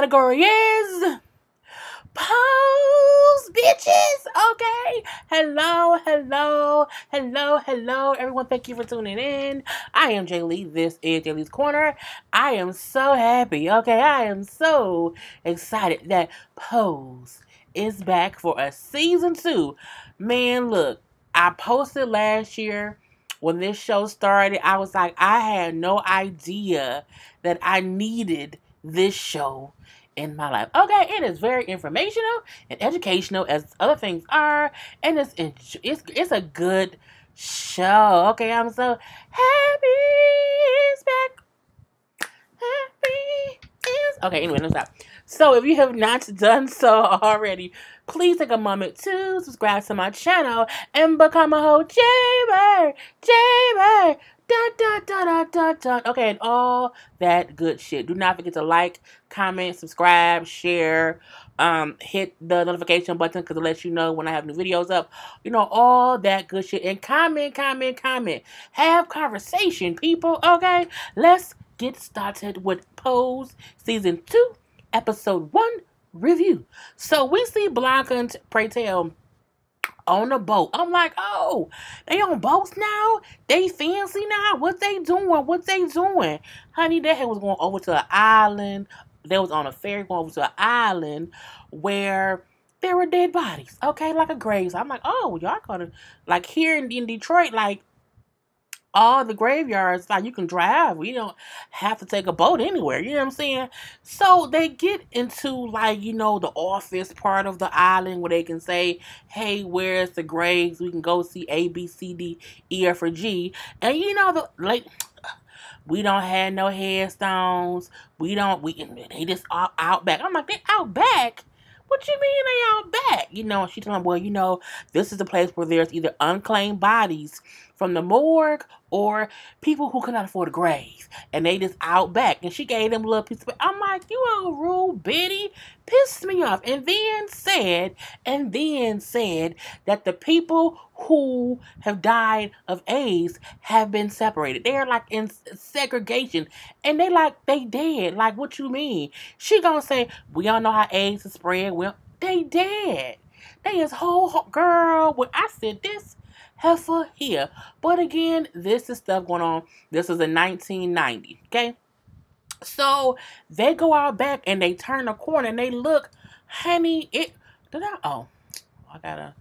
category is pose, bitches. Okay. Hello, everyone. Thank you for tuning in. I am Jay Lee. This is Jay Lee's Corner. I am so happy. Okay. I am so excited that Pose is back for a season 2. Man, look, I posted last year when this show started. I was like, I had no idea that I needed this show in my life. Okay, it is very informational and educational as other things are, and it's a good show. Okay, I'm so happy it's back. Happy is okay. Anyway, let's stop. So, if you have not done so already, please take a moment to subscribe to my channel and become a whole Jamer. Okay, and all that good shit. Do not forget to like, comment, subscribe, share, hit the notification button because it lets you know when I have new videos up. You know, all that good shit. And comment. Have conversation, people. Okay, let's get started with Pose Season 2, Episode 1 review. So we see Blanca and Pray Tell on a boat. I'm like, oh, they on boats now? They fancy now? What they doing? Honey, they was going over to an island. They was on a ferry going over to an island where there were dead bodies. Okay, like a grave. So I'm like, oh, y'all gonna, like here in Detroit, like all the graveyards, like you can drive. We don't have to take a boat anywhere. You know what I'm saying? So they get into like, you know, the office part of the island where they can say, hey, where's the graves? We can go see A, B, C, D, E, F, or G. And you know, we don't have no headstones. They just out back. I'm like, they out back? What you mean they out back? You know, she told me, well, you know, this is the place where there's either unclaimed bodies from the morgue or people who cannot afford a grave. And they just out back. And she gave them a little piece of it. I'm like, you all rude bitty. Pissed me off. And then said that the people who have died of AIDS have been separated. They're like in segregation. And they dead. Like, what you mean? She gonna say, we don't know how AIDS is spread. Well, they dead. They is whole girl. When I said this heifer here. But again, this is stuff going on. This is in 1990. Okay? So they go out back and they turn the corner and they look, honey, I gotta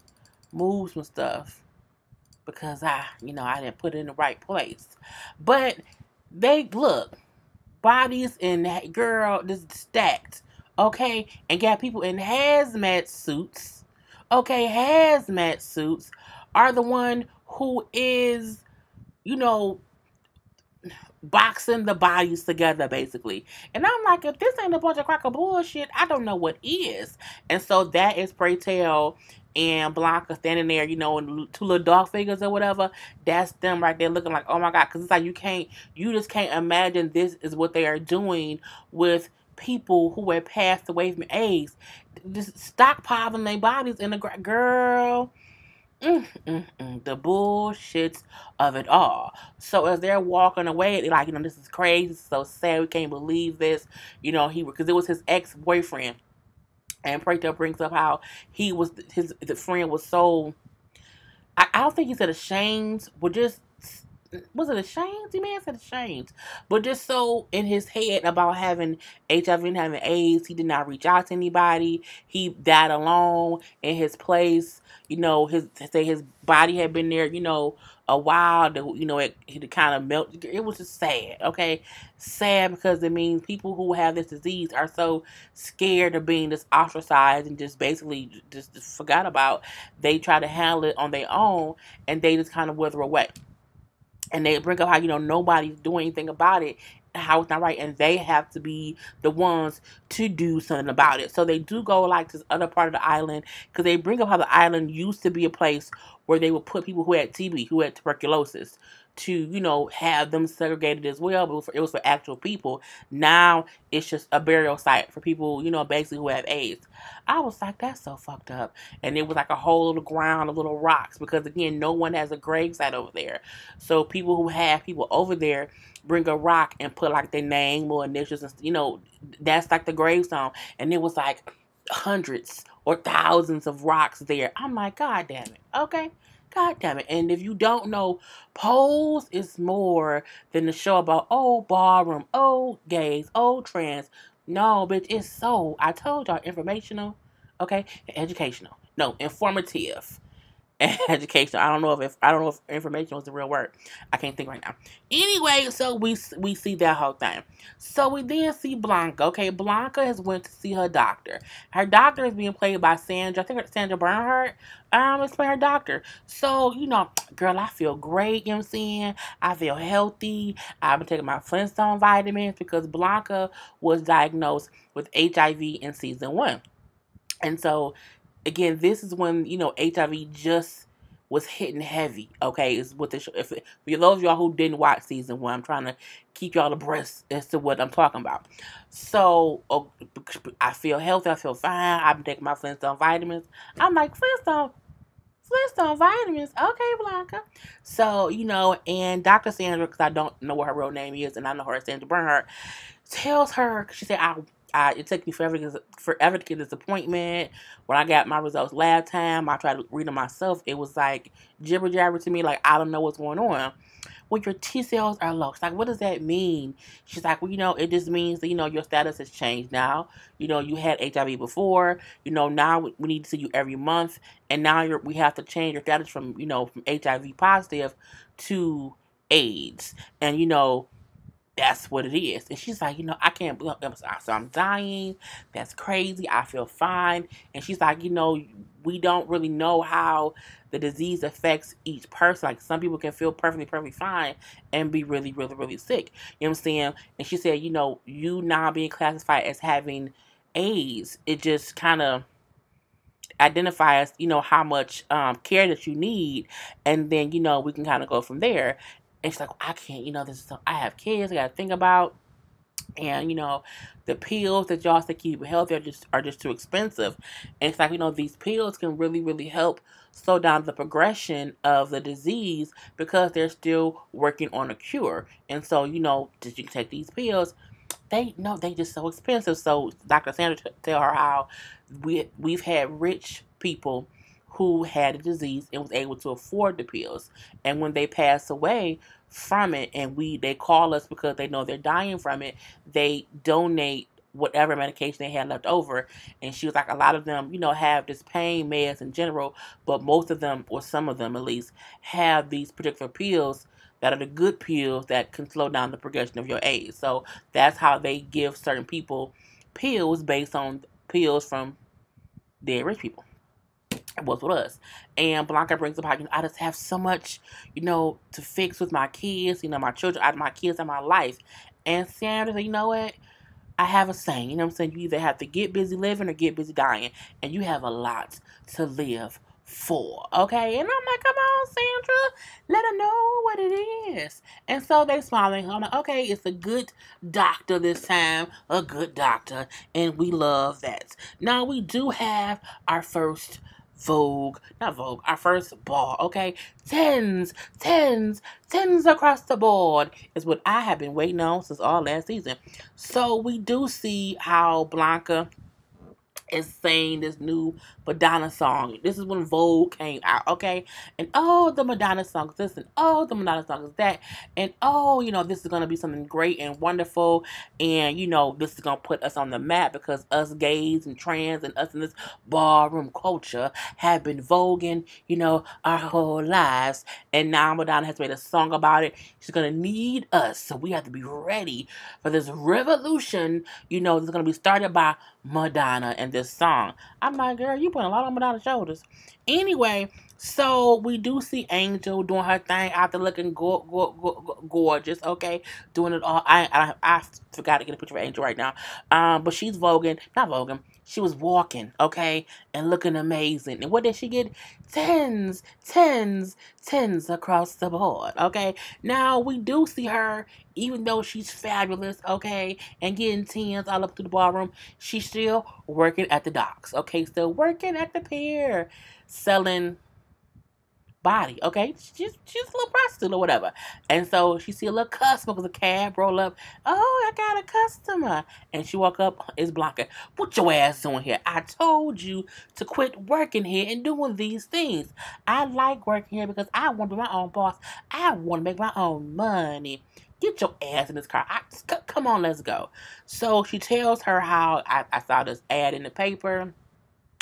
move some stuff because I didn't put it in the right place. But they look, bodies in that girl just stacked, okay, and got people in hazmat suits. Okay, hazmat suits are the one who is, boxing the bodies together, basically. And I'm like, if this ain't a bunch of crack of bullshit, I don't know what is. And so that is Pray Tell and Blanca standing there, and two little dog figures or whatever. That's them right there looking like, oh my God. Because it's like you just can't imagine this is what they are doing with people who had passed away from AIDS. Just stockpiling their bodies in the girl. The bullshit of it all. So as they're walking away, they're like, this is crazy, this is so sad, we can't believe this. Because it was his ex-boyfriend. And Pray Tell brings up how the friend was so, I don't think he said ashamed, but just, was it ashamed? He may have said ashamed. But just so in his head about having HIV and having AIDS, he did not reach out to anybody. He died alone in his place. His body had been there, a while. It kind of melted. It was just sad, okay? Sad because it means people who have this disease are so scared of being just ostracized and just basically just forgot about. They try to handle it on their own and they just kind of wither away. And they bring up how, nobody's doing anything about it, how it's not right, and they have to be the ones to do something about it. So they do go, like, to this other part of the island, because they bring up how the island used to be a place where they would put people who had TB, who had tuberculosis, to, have them segregated as well. But it was for actual people. Now it's just a burial site for people, basically who have AIDS. I was like, that's so fucked up. And it was like a whole little ground of little rocks, because again, no one has a gravesite over there. So people who have people over there bring a rock and put like their name or initials, and that's like the gravestone. And it was like hundreds or thousands of rocks there. I'm like, God damn it. Okay. God damn it. And if you don't know, Pose is more than the show about, oh, ballroom, oh, gays, oh, trans. No, bitch, it's so, I told y'all, informational, okay, and educational. No, informative. Education. I don't know if information was the real word. I can't think right now. Anyway, so we see that whole thing. So we then see Blanca. Okay, Blanca has went to see her doctor. Her doctor is being played by Sandra. I think it's Sandra Bernhardt. It's playing her doctor. So, girl, I feel great, you know what I'm saying? I feel healthy. I've been taking my Flintstone vitamins because Blanca was diagnosed with HIV in season 1. And so, again, this is when, HIV just was hitting heavy, okay? Is what the show. If for those of y'all who didn't watch season 1, I'm trying to keep y'all abreast as to what I'm talking about. So, I feel healthy. I feel fine. I've been taking my Flintstone vitamins. I'm like, Flintstone vitamins. Okay, Blanca. So, and Dr. Sandra, because I don't know what her real name is, and I know her as Sandra Bernhardt, tells her, she said, it took me forever to get this appointment. When I got my results last time, I tried to read them myself. It was like jibber jabber to me, like I don't know what's going on. Well, your T cells are low. She's like, what does that mean? She's like, well, it just means that, your status has changed now. You had HIV before. Now we need to see you every month. And now we have to change your status from HIV positive to AIDS. And, that's what it is. And she's like, I can't believe it. So I'm dying. That's crazy. I feel fine. And she's like, we don't really know how the disease affects each person. Like, some people can feel perfectly fine and be really, really, really sick. You know what I'm saying? And she said, you now being classified as having AIDS, it just kind of identifies, how much care that you need. And then, we can kind of go from there. And she's like, I can't, this is something I have kids I got to think about. And, the pills that y'all say keep healthy are just too expensive. And it's like, these pills can really, really help slow down the progression of the disease because they're still working on a cure. And so, did you take these pills? They just so expensive. So Dr. Sandra tell her how we've had rich people who had a disease and was able to afford the pills. And when they pass away from it, and they call us because they know they're dying from it, they donate whatever medication they had left over. And she was like, a lot of them, have this pain meds in general, but most of them, or some of them at least, have these particular pills that are the good pills that can slow down the progression of your AIDS. So that's how they give certain people pills based on pills from dead rich people. It was with us. And Blanca brings up how, I just have so much, to fix with my kids, my children, my kids in my life. And Sandra said, you know what? I have a saying, what I'm saying? You either have to get busy living or get busy dying. And you have a lot to live for, okay? And I'm like, come on, Sandra, let her know what it is. And so they smiling. I'm like, okay, it's a good doctor this time, a good doctor, and we love that. Now we do have our first our first ball, okay? Tens across the board is what I have been waiting on since all last season. So we do see how Blanca is saying this new Madonna song. This is when Vogue came out, okay? And the Madonna song is this, and the Madonna song is that, and this is gonna be something great and wonderful, and this is gonna put us on the map because us gays and trans and us in this ballroom culture have been voguing, our whole lives, and now Madonna has made a song about it. She's gonna need us, so we have to be ready for this revolution, that's gonna be started by Madonna and this song. I'm like, girl, you putting a lot on Madonna's shoulders. Anyway, so we do see Angel doing her thing out there looking gorgeous, okay? Doing it all. I forgot to get a picture of Angel right now. But she's not voguing. She was walking, okay, and looking amazing. And what did she get? Tens, tens, tens across the board, okay? Now, we do see her, even though she's fabulous, okay, and getting tens all up through the ballroom, she's still working at the docks, okay? Still working at the pier, selling body, okay? She's a little prostitute or whatever. And so she see a little customer because a cab roll up. Oh, I got a customer. And she walk up, it's Blanca. What your ass doing here? I told you to quit working here and doing these things. I like working here because I want to be my own boss. I want to make my own money. Get your ass in this car. Come on, let's go. So she tells her how I saw this ad in the paper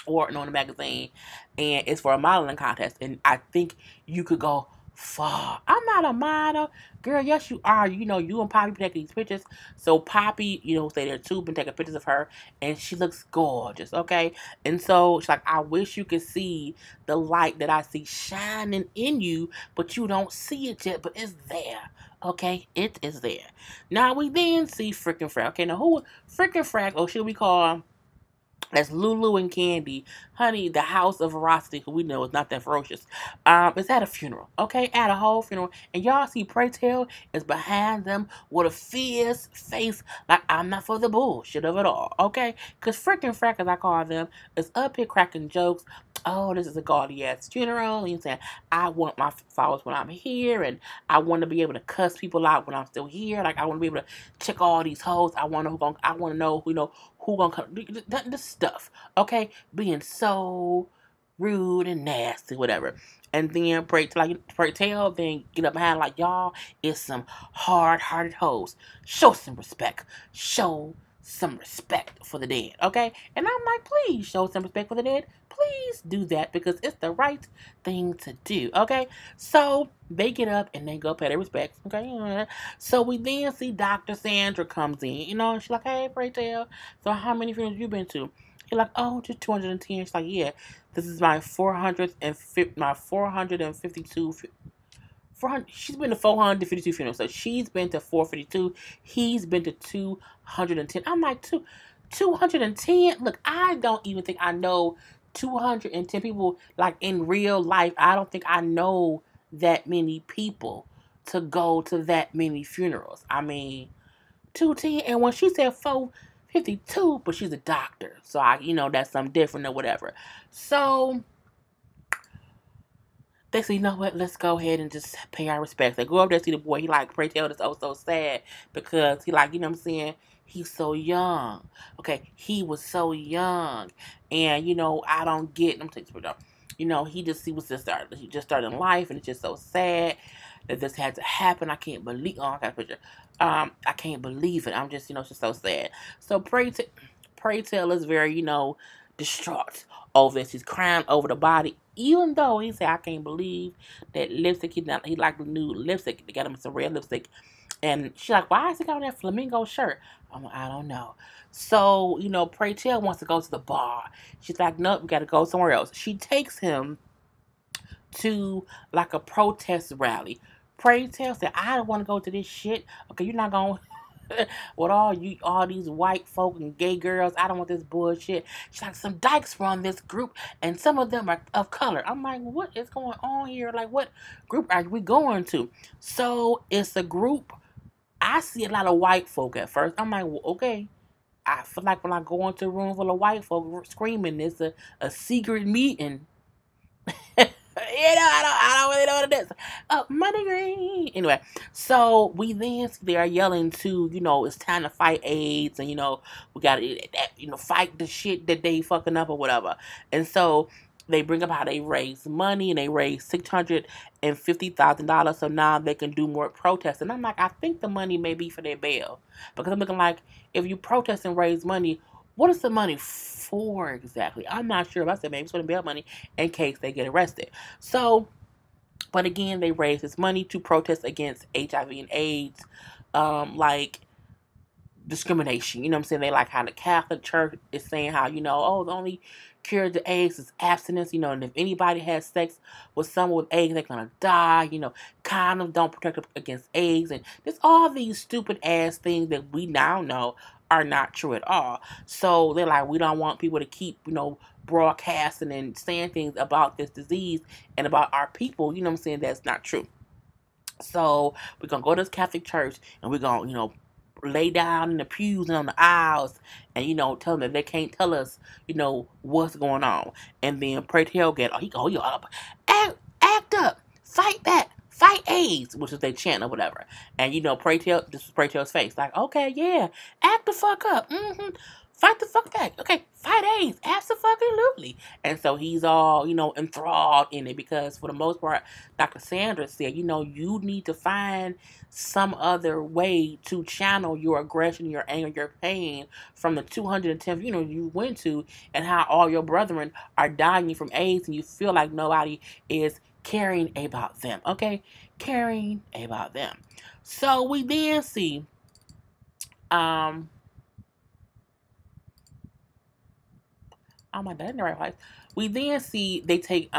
or on the magazine, and it's for a modeling contest, and I think you could go far. I'm not a model, girl. Yes, you are. You know, you and Poppy been taking these pictures. So Poppy, you know, stay there too, been taking pictures of her, and she looks gorgeous. Okay, and so she's like, I wish you could see the light that I see shining in you, but you don't see it yet. But it's there. Okay, it is there. Now we then see freaking Frag. Okay, now who freaking Frag? Oh, should we call? That's Lulu and Candy. Honey, the house of veracity, who we know is not that ferocious. It's at a funeral, okay? At a whole funeral. And y'all see Pray Tell is behind them with a fierce face like I'm not for the bullshit of it all, okay? Because freaking Frack, as I call them, is up here cracking jokes. Oh, this is a gaudy ass funeral. You saying I want my followers when I'm here, and I want to be able to cuss people out when I'm still here. Like I want to be able to check all these hoes. I want to know who gonna come. This stuff, okay? Being so rude and nasty, whatever. And then Pray Tell, then get up behind like y'all is some hard-hearted hoes. Show some respect. Show some respect for the dead, okay? And I'm like, please show some respect for the dead. Please do that because it's the right thing to do, okay? So they get up and they go pay their respects, okay? So we then see Dr. Sandra comes in, you know, and she's like, hey, Pray Tell, so how many funerals you been to? He's like, oh, just 210. She's like, yeah, this is my 452 400, she's been to 452 funerals, so she's been to 452. He's been to 210. I'm like, 210? Look, I don't even think I know 210 people, like, in real life. I don't think I know that many people to go to that many funerals. I mean, 210, and when she said 452, but she's a doctor, so that's something different or whatever. So they say, you know what, let's go ahead and just pay our respects. They go up there, see the boy. He like, Pray Tell is so sad because he like, you know what I'm saying? He's so young. Okay, he was so young. And, I don't get, I'm taking it he just started in life, and it's just so sad that this had to happen. I can't believe, I got a picture. I can't believe it. I'm just, it's just so sad. So Pray Tell is very, distraught over this. He's crying over the body, even though he said, I can't believe that lipstick. He liked the new lipstick. They got him some red lipstick. And she's like, why is he got on that flamingo shirt? I'm like, I don't know. So, Pray Tell wants to go to the bar. She's like, nope, we got to go somewhere else. She takes him to, like, a protest rally. Pray Tell said, I don't want to go to this shit. Okay, you're not going with all these white folk and gay girls. I don't want this bullshit. She's like, some dykes run this group, and some of them are of color. I'm like, what is going on here? Like, what group are we going to? So it's a group. I see a lot of white folk at first. I'm like, well, okay. I feel like when I go into a room full of white folk screaming, it's a secret meeting. I don't really know what it is. Money green. Anyway, so we then they are yelling to, it's time to fight AIDS, and we gotta, fight the shit that they fucking up or whatever. And so they bring up how they raise money, and they raise $650,000, so now they can do more protests. And I'm like, I think the money may be for their bail, because I'm looking like, if you protest and raise money, what is the money for exactly? I'm not sure. I said maybe it's for the bail money in case they get arrested. So, but again, they raise this money to protest against HIV and AIDS, like discrimination. You know what I'm saying? They like how the Catholic Church is saying how, the only cure to AIDS is abstinence, and if anybody has sex with someone with AIDS, they're gonna die. Condoms don't protect them against AIDS, and there's all these stupid ass things that we now know are not true at all. So they're like, we don't want people to keep, broadcasting and saying things about this disease and about our people, what I'm saying, that's not true. So we're gonna go to this Catholic church and we're gonna, lay down in the pews and on the aisles and, tell them that they can't tell us, what's going on. And then pray tell get, you up, act up, fight back, fight AIDS, which is their chant or whatever. And pray tell, this is pray tell's face, like, okay, yeah, act the fuck up, fight the fuck back, okay, fight AIDS, absolutely. And so he's all, enthralled in it because for the most part, Dr. Sanders said, you need to find some other way to channel your aggression, your anger, your pain from the 210th you went to, and how all your brethren are dying from AIDS and you feel like nobody is caring about them. Okay? Caring about them. So we then see oh my god, in the right place. We then see they take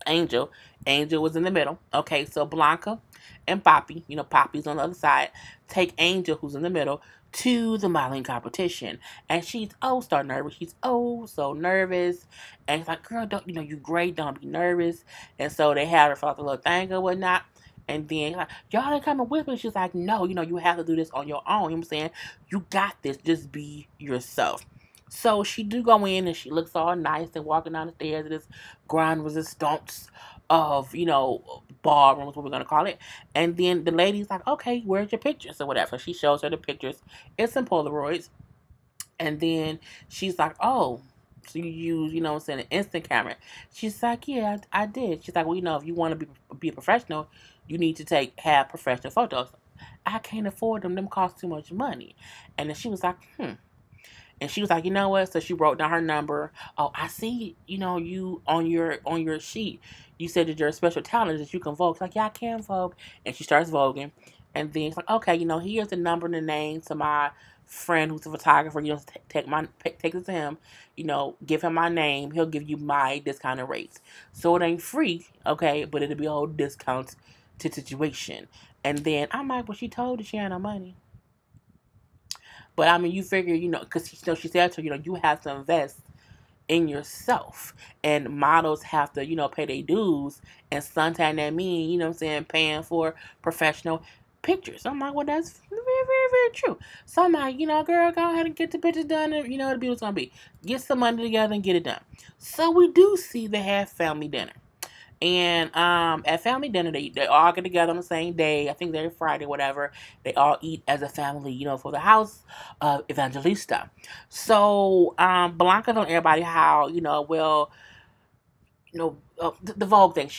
Angel. Angel was in the middle. Okay, so Blanca and Poppy, Poppy's on the other side, take Angel, who's in the middle, to the modeling competition. And she's so nervous. She's so nervous. And it's like, girl, don't, you great, don't be nervous. And so they had her for like a little thing or whatnot. And then, like, y'all ain't coming with me. She's like, no, you have to do this on your own. You know what I'm saying? You got this. Just be yourself. So she do go in and she looks all nice and walking down the stairs of this grand resistance of, ballroom is what we're going to call it. And then the lady's like, okay, where's your pictures or whatever. She shows her the pictures. It's some Polaroids. And then she's like, oh, so you use, an instant camera. She's like, yeah, I did. She's like, well, if you want to be a professional, you need to have professional photos. I can't afford them. Them cost too much money. And then she was like, And she was like, you know what? So she wrote down her number. Oh, I see, you on your sheet. You said that your special talent is that you can Vogue. She's like, yeah, I can Vogue. And she starts Voguing. And then it's like, okay, here's the number and the name to my friend who's a photographer. Take it to him. Give him my name. He'll give you my discounted rates. So it ain't free, okay, but it'll be a whole discount to situation. And then I'm like, well, she told you she had no money. But I mean, you figure, because she said to her, you have to invest in yourself, and models have to, pay their dues, and sometimes that means, what I'm saying, paying for professional pictures. I'm like, well, that's very, very, very true. So I'm like, girl, go ahead and get the pictures done, and the beauty's gonna be. Get some money together and get it done. So we do see they have family dinner. And at family dinner, they all get together on the same day. I think they're Friday, whatever. They all eat as a family, for the house of Evangelista. So Blanca told everybody how, the Vogue thing.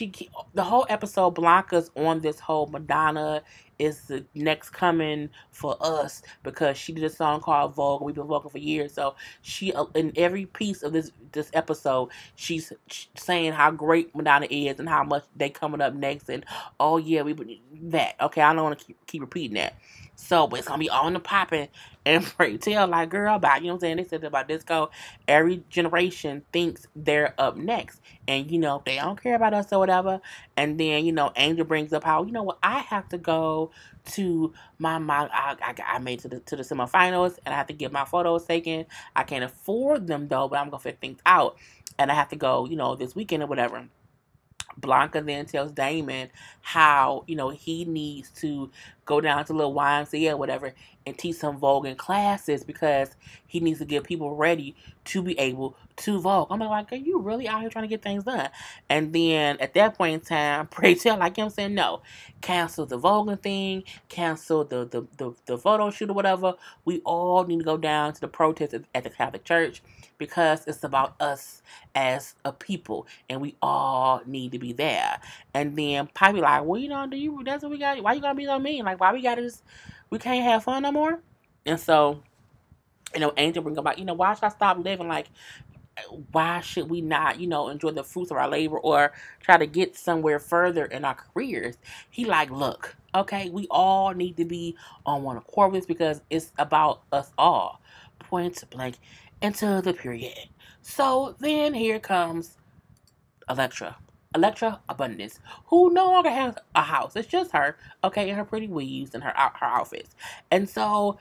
The whole episode, Blanca's on this whole Madonna is the next coming for us because she did a song called Vogue. We've been voguing for years, so she in every piece of this episode, she's saying how great Madonna is and how much they coming up next, and oh yeah, we that. Okay, I don't want to keep repeating that. So, but it's gonna be on the popping and pray tell like girl about, what I'm saying? They said about disco. Every generation thinks they're up next. And, they don't care about us or whatever. And then, Angel brings up how, what, I have to go to I made to the semifinals and I have to get my photos taken. I can't afford them though, but I'm going to fit things out. And I have to go, this weekend or whatever. Blanca then tells Damon how, he needs to go down to little YMCA or whatever and teach some voguing classes because he needs to get people ready to be able to vogue. I'm like, are you really out here trying to get things done? And then at that point in time, pray tell, like him saying, no, cancel the voguing thing, cancel the photo shoot or whatever. We all need to go down to the protest at the Catholic Church because it's about us as a people and we all need to be there. And then Poppy like, well, that's what we got. Why you gonna be so mean? Like, why we gotta we can't have fun no more? And so, Angel bring about, why should I stop living? Like, why should we not, enjoy the fruits of our labor or try to get somewhere further in our careers? He like, look, okay, we all need to be on one accord with this because it's about us all. Point blank into the period. So then here comes Electra Abundance, who no longer has a house. It's just her, okay, in her pretty weaves and her outfits. And so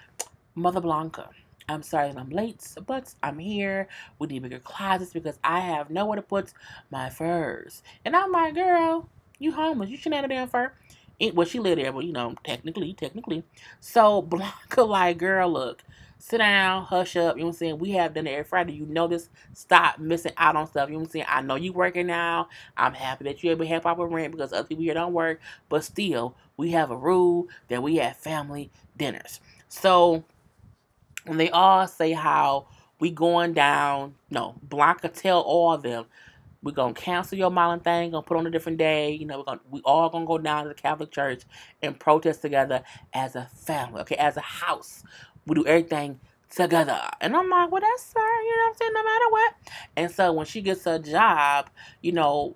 Mother Blanca, I'm sorry that I'm late, but I'm here. We need bigger closets because I have nowhere to put my furs. And I'm like, girl, you homeless. You shouldn't have a damn fur. Well, she lived there, but technically. So Blanca, like, girl, look, sit down, hush up. You know what I'm saying? We have done it every Friday. You know this. Stop missing out on stuff. You know what I'm saying? I know you working now. I'm happy that you able to help out with rent because other people here don't work. But still, we have a rule that we have family dinners. So and they all say how we going down. No, Blanca tell all of them we're gonna cancel your Marlin thing, gonna put on a different day. You know, we all gonna go down to the Catholic Church and protest together as a family, okay, as a house. We do everything together. And I'm like, well, that's fair, you know what I'm saying, no matter what. And so when she gets a job,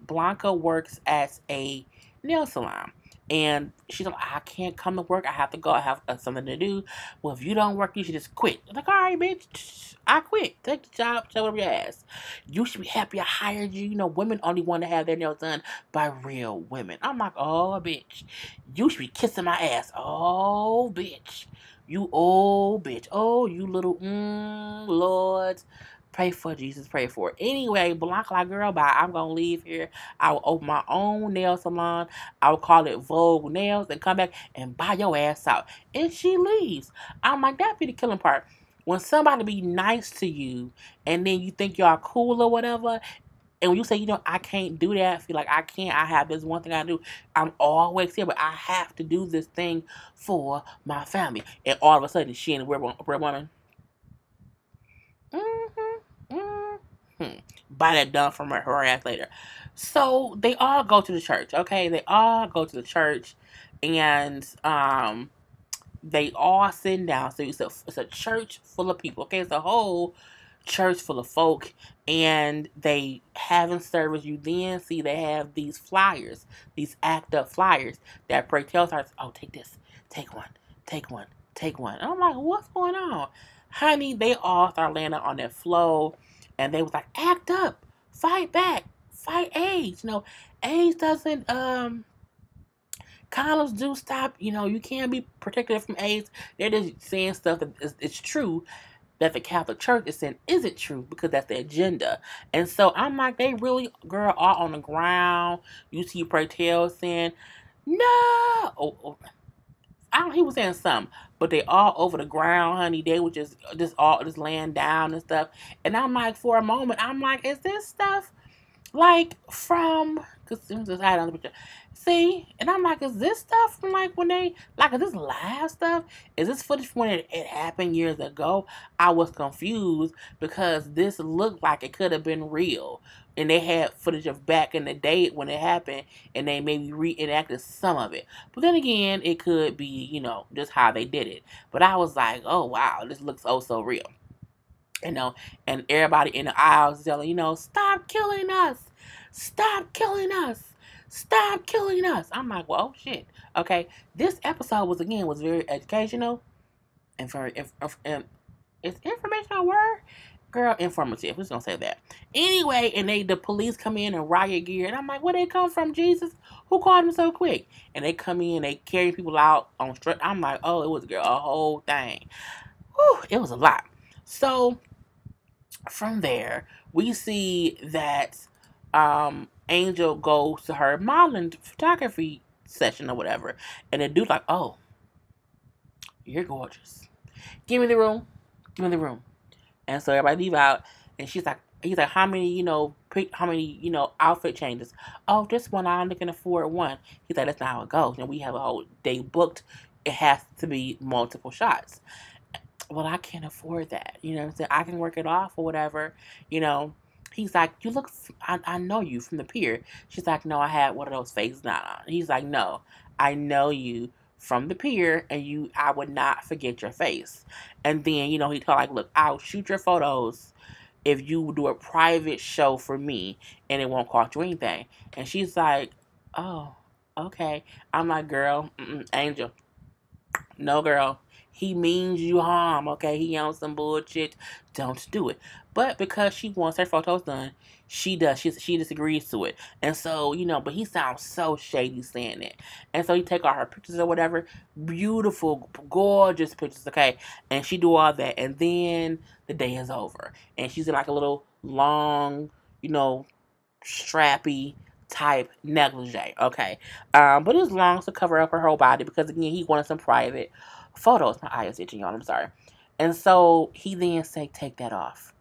Blanca works at a nail salon. And she's like, I can't come to work. I have to go. I have something to do. Well, if you don't work, you should just quit. I'm like, all right, bitch, I quit. Take the job, show up your ass. You should be happy I hired you. You know, women only want to have their nails done by real women. I'm like, oh, bitch. You should be kissing my ass. Oh, bitch. You old bitch. Oh, you little, Lord. Pray for Jesus. Pray for it. Anyway, Blanca, like, girl, bye. I'm going to leave here. I will open my own nail salon. I will call it Vogue Nails and come back and buy your ass out. And she leaves. I'm like, that be the killing part. When somebody be nice to you and then you think y'all cool or whatever, and when you say, I can't do that, feel like I have this one thing I do, I'm always here, but I have to do this thing for my family. And all of a sudden, she ain't a real woman. Buy that done from her ass later. So they all go to the church, okay? They all go to the church, and they all sitting down. So it's a church full of people, okay? It's a whole church full of folk, and they having service. You then see they have these flyers, these act up flyers that pray tell starts, oh, take this, take one, take one, take one. And I'm like, what's going on? Honey, they all start landing on their flow, and they was like, act up, fight back, fight AIDS. AIDS doesn't condoms do stop. You can't be protected from AIDS. They're just saying stuff that it's true that the Catholic Church is saying isn't true because that's the agenda. And so I'm like, they really, girl, are on the ground. You see Pratel saying, no. He was saying something, but they all over the ground, honey. They were just all just laying down and stuff. And I'm like, for a moment, I'm like, is this stuff like from, because I had another picture. See, and I'm like, is this stuff from like when they, like, is this live stuff? Is this footage from when it happened years ago? I was confused because this looked like it could have been real. And they had footage of back in the day when it happened, and they maybe reenacted some of it. But then again, it could be, just how they did it. But I was like, oh wow, this looks oh so real. And everybody in the aisles yelling, stop killing us, stop killing us, stop killing us. I'm like, well, shit. Okay, this episode was very educational and very is informational word, girl, informative. Who's gonna say that? Anyway, and the police come in in riot gear, and I'm like, where they come from, Jesus? Who called them so quick? And they come in, they carry people out on straight. I'm like, oh, it was a whole thing. Whew, it was a lot. So from there, we see that Angel goes to her modeling photography session or whatever, and the dude's like, "Oh, you're gorgeous. Give me the room. Give me the room." And so everybody leave out, and he's like, "How many, outfit changes? Oh, just one. I only can afford one." He's like, "That's not how it goes. We have a whole day booked. It has to be multiple shots." Well, I can't afford that. You know what I'm saying? I can work it off or whatever. He's like, you look, I know you from the pier. She's like, no, I had one of those faces not on. He's like, no, I know you from the pier, and I would not forget your face. And then, he told like, look, I'll shoot your photos if you do a private show for me, and it won't cost you anything. And she's like, oh, okay. I'm like, girl, Angel, No, girl. He means you harm, okay? He on some bullshit. Don't do it. But because she wants her photos done, she does. She disagrees to it. And so, but he sounds so shady saying it. And so he take all her pictures or whatever. Beautiful, gorgeous pictures, okay? And she do all that. And then the day is over. And she's in like a little long, strappy type negligee, okay? But it's long to cover up her whole body because again he wanted some private photos. My eye is itching, y'all. I'm sorry. And so he then say, take that off.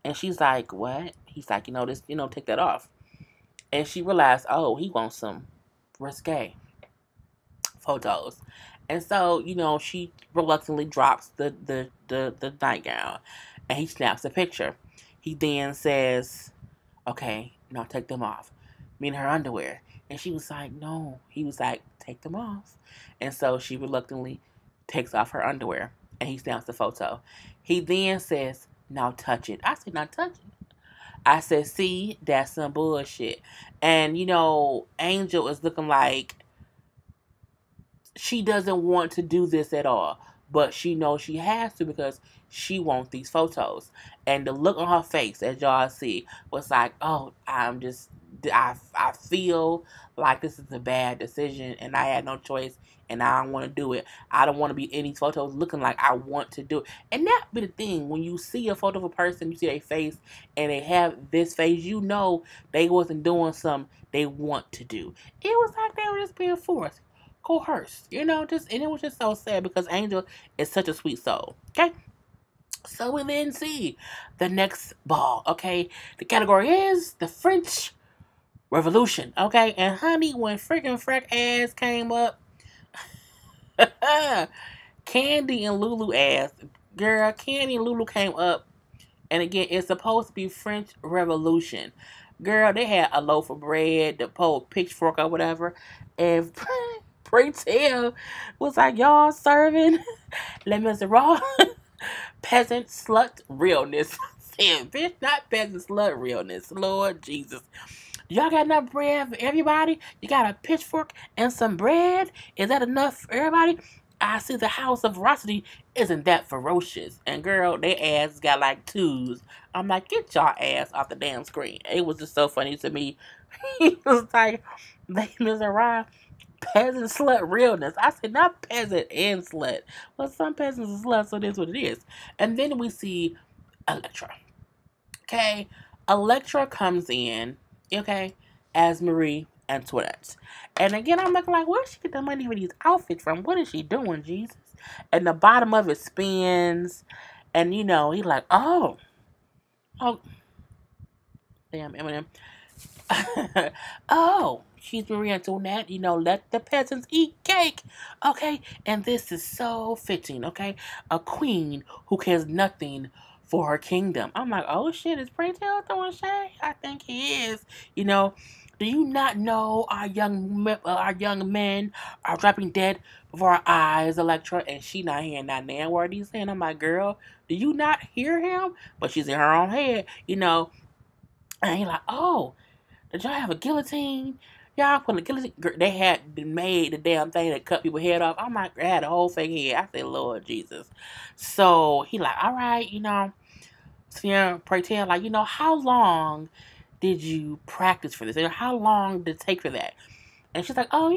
And she's like, what? He's like, take that off. And she realized, oh, he wants some risque photos. And so, she reluctantly drops the nightgown and he snaps a picture. He then says, okay, now take them off. Meaning her underwear. And she was like, no. He was like, take them off. And so she reluctantly takes off her underwear. And he snaps the photo. He then says, now touch it. I said, now touch it. I said, see, that's some bullshit. And, Angel is looking like she doesn't want to do this at all. But she knows she has to because she wants these photos. And the look on her face, as y'all see, was like, oh, I feel like this is a bad decision and I had no choice and I don't want to do it. I don't want to be in these photos looking like I want to do it. And that be the thing. When you see a photo of a person, you see their face and they have this face, they wasn't doing something they want to do. It was like they were just being forced. Coerced, and it was just so sad because Angel is such a sweet soul. Okay, so we then see the next ball. Okay, the category is the French Revolution. Okay, and honey, when freaking Frack ass came up, Candy and Lulu ass, girl, Candy and Lulu came up, and again, it's supposed to be French Revolution. Girl, they had a loaf of bread, the pole pitchfork or whatever, and pray tell was like, y'all serving Les Miserables peasant slut realness. Damn, bitch, not peasant slut realness. Lord Jesus. Y'all got enough bread for everybody? You got a pitchfork and some bread? Is that enough for everybody? I see the house of ferocity isn't that ferocious. And girl, their ass got like twos. I'm like, get y'all ass off the damn screen. It was just so funny to me. He was like, Les Miserables peasant slut realness. I said not peasant and slut. Well, some peasants are sluts, so that's what it is. And then we see Electra. Okay, Electra comes in, okay, as Marie Antoinette. And again, I'm looking like, where she get the money for these outfits from? What is she doing, Jesus? And the bottom of it spins, and he's like, oh, damn, Eminem. Oh, she's Marie Antoinette, let the peasants eat cake, okay? And this is so fitting, okay? A queen who cares nothing for her kingdom. I'm like, oh shit, is Pray Tell throwing shade? I think he is. Do you not know our young men are dropping dead before our eyes, Electra? And she not hearing that damn word he's saying. I'm like, girl, do you not hear him? But she's in her own head, And he's like, oh, did y'all have a guillotine? Y'all put a guillotine. They had made the damn thing that cut people's head off. I'm like, I had a whole fake head. I said, Lord Jesus. So he like, all right, Pray Tell, like, how long did you practice for this? How long did it take for that? And she's like, oh,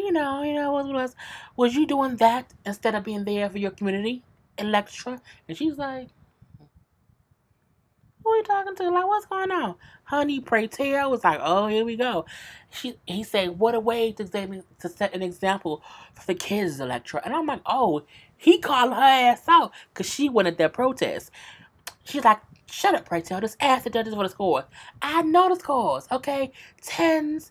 was you doing that instead of being there for your community, Electra? And she's like, who are you talking to? Like, what's going on? Honey, Pray Tell was like, oh, here we go. He said, what a way to set an example for the kids, Electra. And I'm like, oh, he called her ass out because she went at that protest. She's like, shut up, Pray Tell. Just ask the judges for the scores. I know the scores, okay? Tens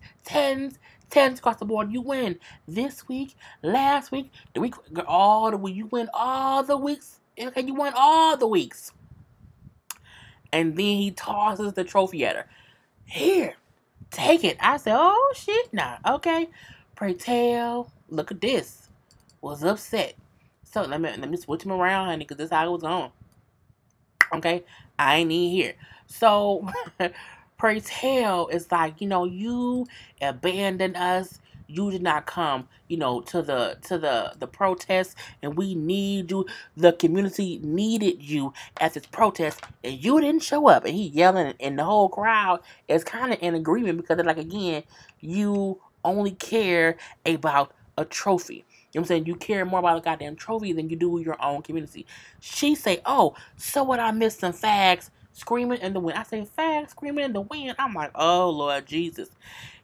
across the board. You win this week, last week, the week, all the week. You win all the weeks. Okay, you win all the weeks. And then he tosses the trophy at her. Here, take it. I said, oh, shit, nah. Okay. Pray Tell, look at this. Was upset. So let me switch him around, honey, because this is how it was going. Okay? I ain't even here. So, Pray Tell is like, you abandoned us. you did not come, to the protest, and we need you. The community needed you at this protest, and you didn't show up. And he yelling, and the whole crowd is kind of in agreement because they're like, again, you only care about a trophy. You know what I'm saying? You care more about a goddamn trophy than you do your own community. She say, oh, so what, I missed some fags screaming in the wind. I say, fags screaming in the wind. I'm like, oh, Lord Jesus.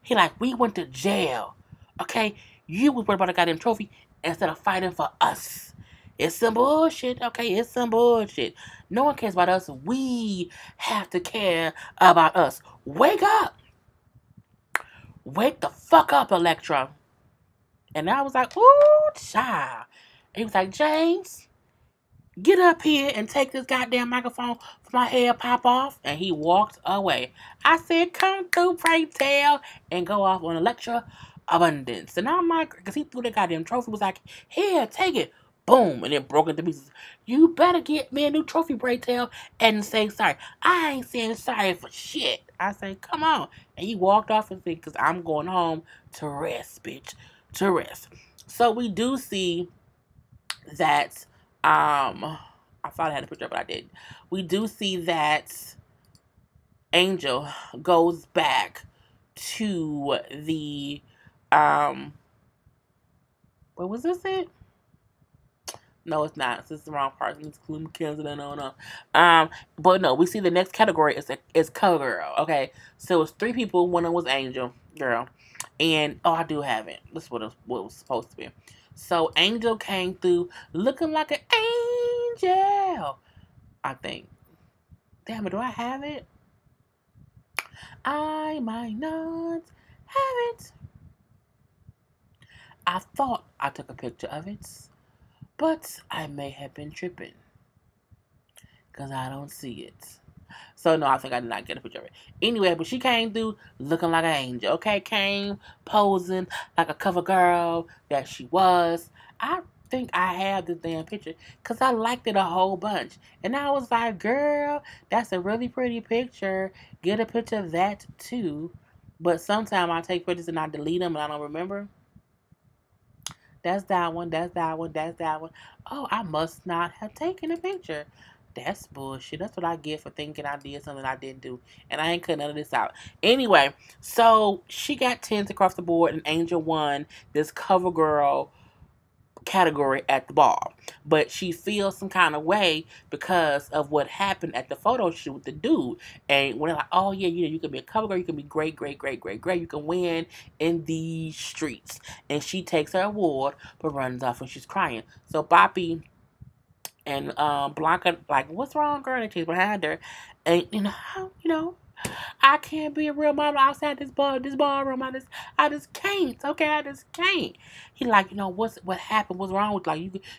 He like, we went to jail. Okay? You was worried about a goddamn trophy instead of fighting for us. It's some bullshit. Okay? It's some bullshit. No one cares about us. We have to care about us. Wake up. Wake the fuck up, Electra. And I was like, ooh, child. He was like, James, get up here and take this goddamn microphone for my head pop off. And he walked away. I said, come through, pray tell, and go off on Electra Abundance. And I'm like, because he threw the goddamn trophy, was like, here, take it. Boom, and it broke into pieces. You better get me a new trophy, pray tell, and say sorry. I ain't saying sorry for shit. I say, come on. And he walked off and said, because I'm going home to rest, bitch. To rest. So we do see that, I thought I had a picture, but I didn't. We do see that Angel goes back to the, what was this it? No, it's not. This is the wrong part. It's no. But no, we see the next category is cover girl. Okay, so it's 3 people. One of them was Angel girl, and I do have it. This is what it was supposed to be. So Angel came through looking like an angel. I think. Damn it, do I have it? I might not have it. I thought I took a picture of it, but I may have been tripping because I don't see it. So, no, I think I did not get a picture of it. Anyway, but she came through looking like an angel, okay? Came posing like a cover girl that she was. I think I have this damn picture because I liked it a whole bunch. And I was like, girl, that's a really pretty picture. Get a picture of that, too. But sometimes I take pictures and I delete them and I don't remember. That's that one, that's that one, that's that one. Oh, I must not have taken a picture. That's bullshit. That's what I get for thinking I did something I didn't do. And I ain't cutting none of this out. Anyway, so she got 10s across the board and Angel won this cover girl category at the ball. But she feels some kind of way because of what happened at the photo shoot with the dude. And when they're like, oh yeah, you can be a cover girl, you can be great, you can win in these streets. And she takes her award but runs off when she's crying. So Boppy and Blanca like, what's wrong, girl? And she's behind her. And I can't be a real mama outside this ballroom. I just can't. Okay, I just can't. He like, what happened? What's wrong with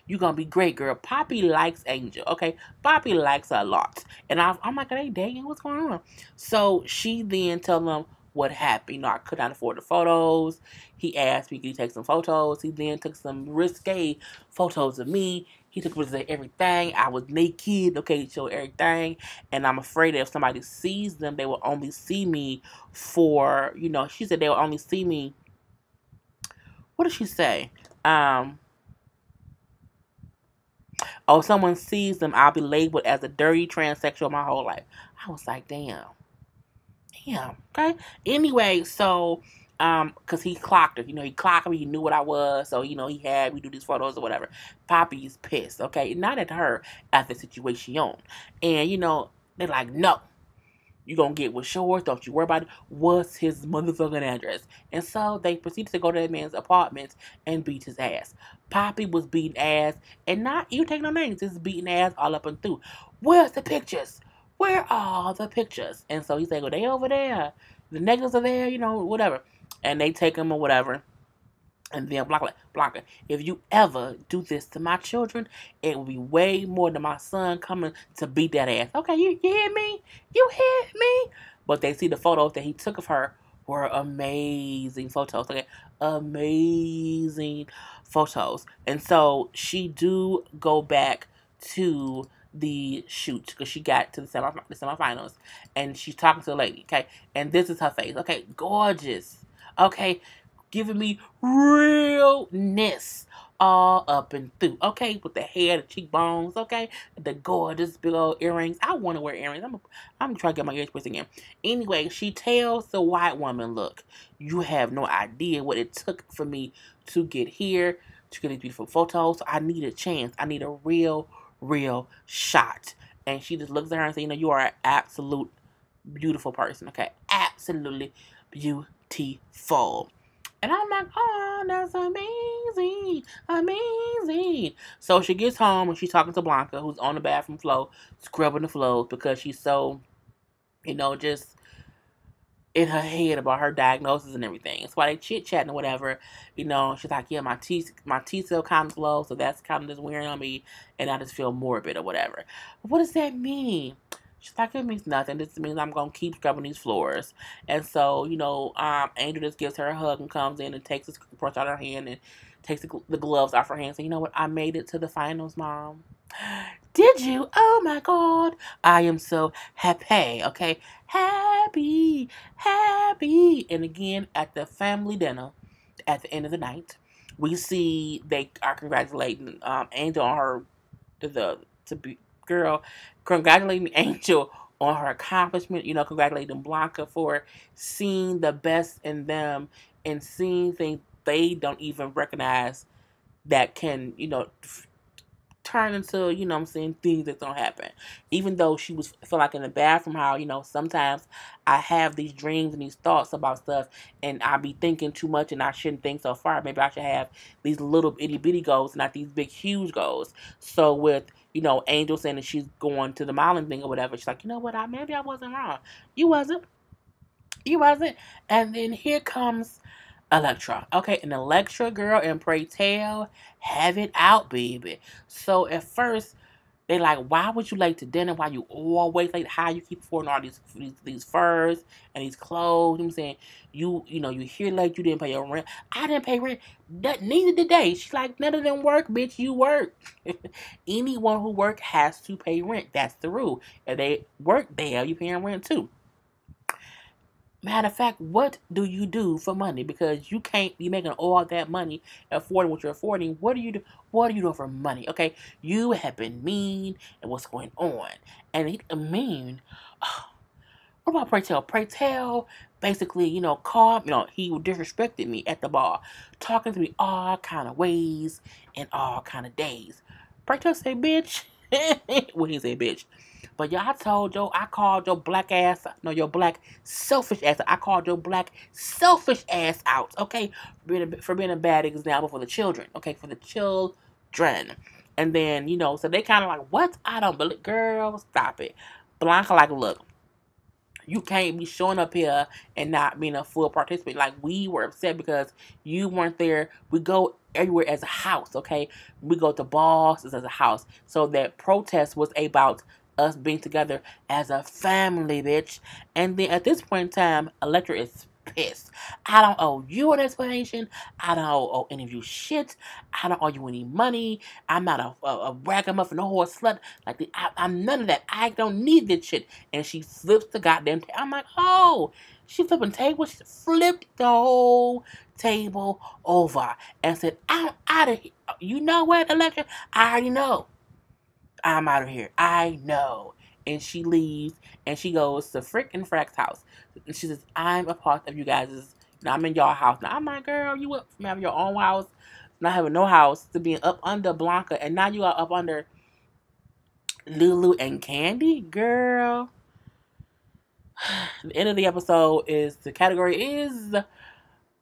you gonna be great, girl. Poppy likes Angel. Okay, Poppy likes her a lot. And I'm like, are they dating? What's going on? So she then tell them what happened. I could not afford the photos. He asked me, could he take some photos? He then took some risque photos of me. He took pictures of everything. I was naked. Okay, he showed everything. And I'm afraid that if somebody sees them, they will only see me for, she said they will only see me. What did she say? Someone sees them, I'll be labeled as a dirty transsexual my whole life. I was like, damn. Okay. Anyway, so because he clocked her, he clocked me, he knew what I was, so he had me do these photos or whatever. Poppy's pissed, okay, not at her, at the situation, and they're like, no, you gonna get what's yours, don't you worry about it. What's his motherfucking address? And so they proceeded to go to that man's apartment and beat his ass. Poppy was beating ass, and not even taking no names, just beating ass all up and through. Where's the pictures? Where are the pictures? And so he's like, well, they over there. The negatives are there, whatever. And they take them or whatever. And then Blanca, if you ever do this to my children, it will be way more than my son coming to beat that ass. Okay, you hear me? You hear me? But they see the photos that he took of her were amazing photos. Okay, amazing photos. And so she do go back to the shoot because she got to the semifinals, and she's talking to the lady. Okay, and this is her face. Okay, gorgeous. Okay, giving me realness all up and through. Okay, with the hair, the cheekbones. Okay, the gorgeous big old earrings. I want to wear earrings. I'm trying to get my ears pierced again. Anyway, she tells the white woman, "Look, you have no idea what it took for me to get here, to get these beautiful photos. So I need a chance. I need a real shot." And she just looks at her and says, "You are an absolute beautiful person. Okay, absolutely beautiful." And I'm like, "Oh, that's amazing, amazing." So she gets home and she's talking to Blanca, who's on the bathroom floor, scrubbing the floors because she's so, just in her head about her diagnosis and everything. That's why they chit chatting or whatever. She's like, "Yeah, my T cell count is low, so that's kind of just wearing on me, and I just feel morbid or whatever." What does that mean? She's like, "It means nothing. This means I'm gonna keep scrubbing these floors." And so, Angel just gives her a hug and comes in and takes the brush out of her hand and takes the gloves off her hand. So, "You know what? I made it to the finals, Mom." "Did you? Oh my God. I am so happy." Okay. Happy, happy. And again, at the family dinner, at the end of the night, we see they are congratulating Angel on her, the to be girl, congratulating Angel on her accomplishment. Congratulating Blanca for seeing the best in them and seeing things they don't even recognize that can, turn into, things that don't happen. Even though she was feel like in the bathroom how, sometimes I have these dreams and these thoughts about stuff and I be thinking too much and I shouldn't think so far. Maybe I should have these little itty bitty goals, not these big huge goals. So with, Angel saying that she's going to the modeling thing or whatever, she's like, "You know what, maybe I wasn't wrong." You wasn't. You wasn't. And then here comes Electra. Okay, an Electra girl and pray tell, have it out, baby. So at first, they like, "Why would you late to dinner? Why you always late? How you keep affording all these furs and these clothes?" You know what I'm saying? You here late, you didn't pay your rent. I didn't pay rent. Neither did they. She's like, "None of them work, bitch. You work." Anyone who work has to pay rent. That's the rule. If they work there, you paying rent too. Matter of fact, what do you do for money? Because you can't be making all that money affording what you're affording. What do you do? What are you doing for money? Okay, you have been mean, and what's going on? And he mean. What about Pray Tell? Pray Tell basically, called, he disrespected me at the bar, talking to me all kind of ways and all kind of days. Pray Tell say, "Bitch." Well, he say, "Bitch." But y'all told Joe, I called your black ass, no, your black selfish ass. I called your black selfish ass out, okay, for being a bad example for the children, okay, for the children. And then, so they kind of like, "What? I don't believe." Girl, stop it. Blanca like, "Look, you can't be showing up here and not being a full participant." Like, we were upset because you weren't there. We go everywhere as a house, okay? We go to balls as a house. So that protest was about us being together as a family, bitch. And then at this point in time, Electra is pissed. "I don't owe you an explanation. I don't owe any of you shit. I don't owe you any money. I'm not a ragamuffin, no horse slut. Like, I'm none of that. I don't need this shit." And she flips the goddamn table. I'm like, "Oh, she flipping table." She flipped the whole table over and said, "I'm out of here." You know what, Electra? I already know. I'm out of here. I know. And she leaves and she goes to frickin' Frack's house. And she says, "I'm a part of you guys', I'm in your house." Now I'm like, "Girl, you went from having your own house, not having no house, to being up under Blanca, and now you are up under Lulu and Candy?" Girl. The end of the episode is the category is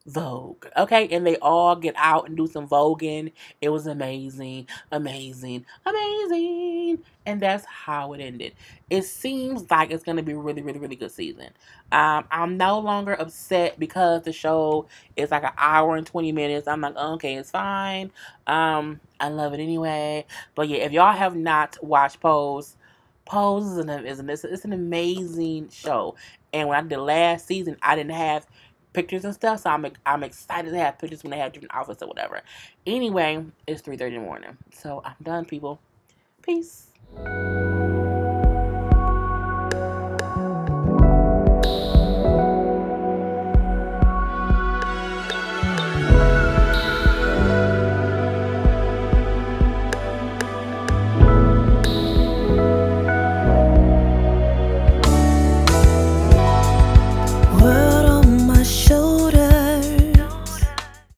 Vogue. Okay, and they all get out and do some voguing. It was amazing, amazing, amazing. And that's how it ended. It seems like it's going to be a really, really, really good season. I'm no longer upset because the show is like an hour and 20 minutes. I'm like, okay, it's fine. I love it anyway. But yeah, if y'all have not watched Pose it's an amazing show. And when I did last season, I didn't have pictures and stuff, so I'm excited to have pictures when they have different outfits or whatever. Anyway, it's 3:30 in the morning, so I'm done, people. Peace.